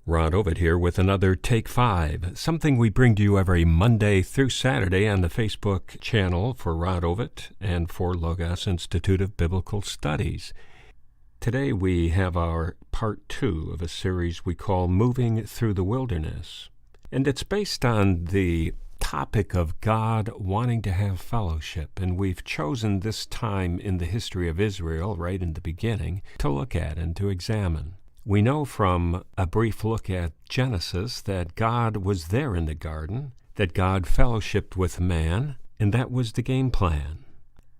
Ron Ovitt here with another Take 5, something we bring to you every Monday through Saturday on the Facebook channel for Ron Ovitt and for Logos Institute of Biblical Studies. Today we have our part 2 of a series we call Moving Through the Wilderness, and it's based on the topic of God wanting to have fellowship, and we've chosen this time in the history of Israel, right in the beginning, to look at and to examine. We know from a brief look at Genesis that God was there in the garden, that God fellowshiped with man, and that was the game plan.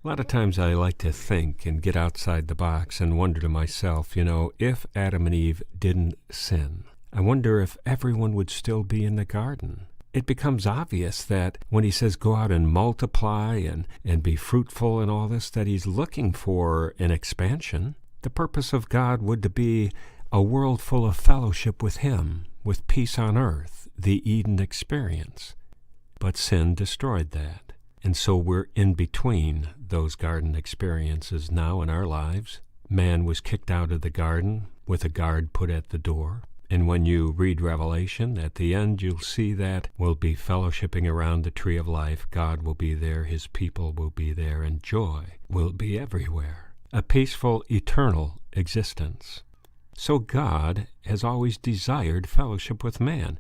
A lot of times I like to think and get outside the box and wonder to myself, if Adam and Eve didn't sin, I wonder if everyone would still be in the garden. It becomes obvious that when he says go out and multiply and be fruitful and all this, that he's looking for an expansion. The purpose of God would be a world full of fellowship with him, with peace on earth, the Eden experience. But sin destroyed that. And so we're in between those garden experiences now in our lives. Man was kicked out of the garden with a guard put at the door. And when you read Revelation, at the end you'll see that we'll be fellowshipping around the tree of life. God will be there, his people will be there, and joy will be everywhere. A peaceful, eternal existence. So God has always desired fellowship with man.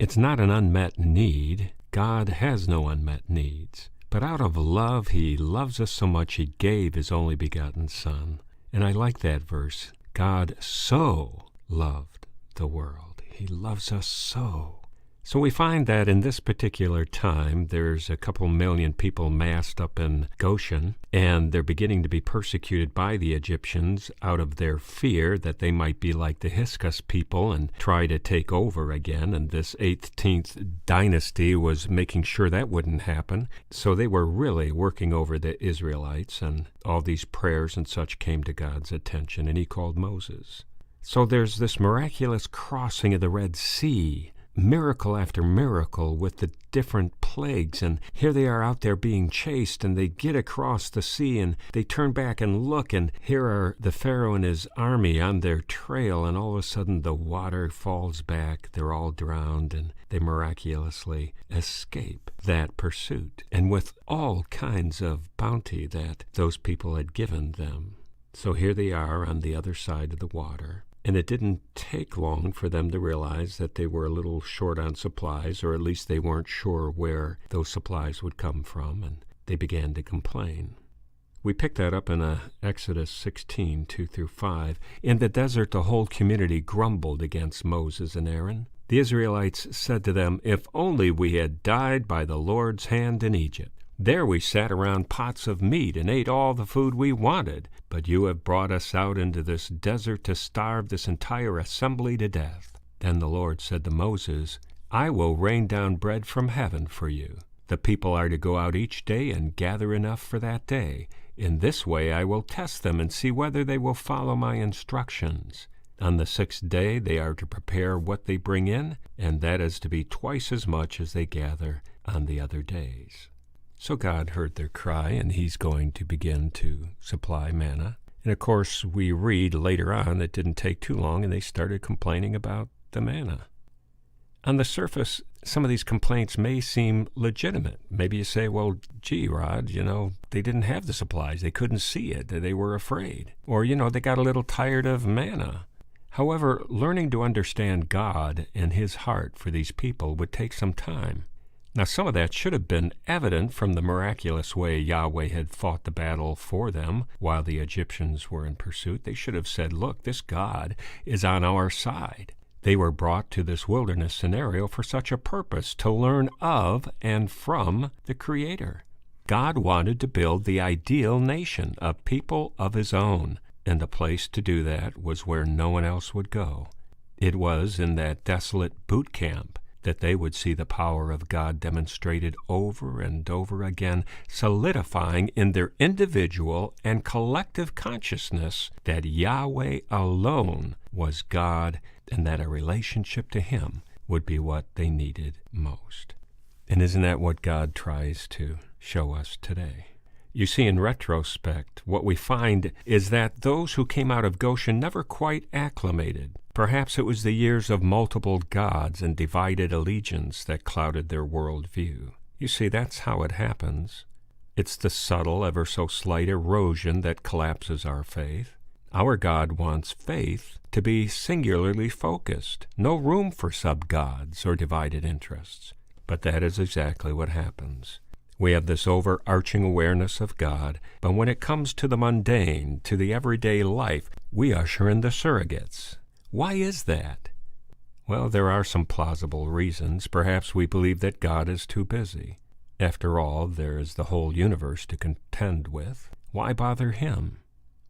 It's not an unmet need. God has no unmet needs. But out of love, he loves us so much he gave his only begotten Son. And I like that verse. God so loved the world. He loves us so. So we find that in this particular time, there's a couple million people massed up in Goshen, and they're beginning to be persecuted by the Egyptians out of their fear that they might be like the Hyksos people and try to take over again. And this 18th dynasty was making sure that wouldn't happen. So they were really working over the Israelites, and all these prayers and such came to God's attention, and he called Moses. So there's this miraculous crossing of the Red Sea, miracle after miracle with the different plagues, and here they are out there being chased, and they get across the sea, and they turn back and look, and here are the Pharaoh and his army on their trail, and all of a sudden the water falls back, they're all drowned, and they miraculously escape that pursuit, and with all kinds of bounty that those people had given them. So here they are on the other side of the water. And it didn't take long for them to realize that they were a little short on supplies, or at least they weren't sure where those supplies would come from, and they began to complain. We pick that up in Exodus 16, 2-5. In the desert, the whole community grumbled against Moses and Aaron. The Israelites said to them, "If only we had died by the Lord's hand in Egypt. There we sat around pots of meat and ate all the food we wanted, but you have brought us out into this desert to starve this entire assembly to death." Then the Lord said to Moses, "I will rain down bread from heaven for you. The people are to go out each day and gather enough for that day. In this way I will test them and see whether they will follow my instructions. On the 6th day they are to prepare what they bring in, and that is to be twice as much as they gather on the other days." So God heard their cry, and he's going to begin to supply manna. And of course, we read later on it didn't take too long, and they started complaining about the manna. On the surface, some of these complaints may seem legitimate. Maybe you say, well, gee, Rod, they didn't have the supplies. They couldn't see it. They were afraid. Or, they got a little tired of manna. However, learning to understand God and his heart for these people would take some time. Now, some of that should have been evident from the miraculous way Yahweh had fought the battle for them while the Egyptians were in pursuit. They should have said, look, this God is on our side. They were brought to this wilderness scenario for such a purpose, to learn of and from the Creator. God wanted to build the ideal nation, a people of his own, and the place to do that was where no one else would go. It was in that desolate boot camp that they would see the power of God demonstrated over and over again, solidifying in their individual and collective consciousness that Yahweh alone was God, and that a relationship to him would be what they needed most. And isn't that what God tries to show us today? You see, in retrospect, what we find is that those who came out of Goshen never quite acclimated. Perhaps it was the years of multiple gods and divided allegiance that clouded their worldview. You see, that's how it happens. It's the subtle, ever so slight erosion that collapses our faith. Our God wants faith to be singularly focused, no room for sub-gods or divided interests. But that is exactly what happens. We have this overarching awareness of God, but when it comes to the mundane, to the everyday life, we usher in the surrogates. Why is that? Well, there are some plausible reasons. Perhaps we believe that God is too busy. After all, there is the whole universe to contend with. Why bother him?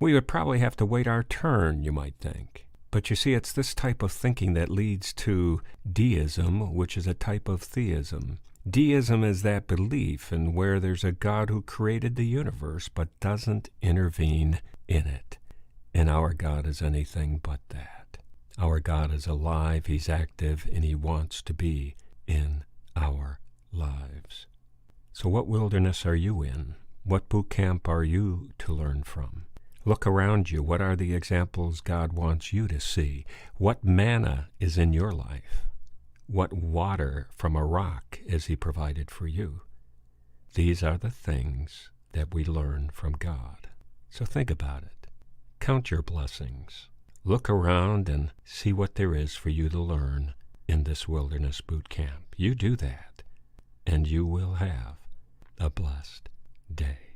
We would probably have to wait our turn, you might think. But you see, it's this type of thinking that leads to deism, which is a type of theism. Deism is that belief in where there's a God who created the universe but doesn't intervene in it. And our God is anything but that. Our God is alive, he's active, and he wants to be in our lives. So what wilderness are you in? What boot camp are you to learn from? Look around you. What are the examples God wants you to see? What manna is in your life? What water from a rock is he provided for you? These are the things that we learn from God. So think about it. Count your blessings. Look around and see what there is for you to learn in this wilderness boot camp. You do that, and you will have a blessed day.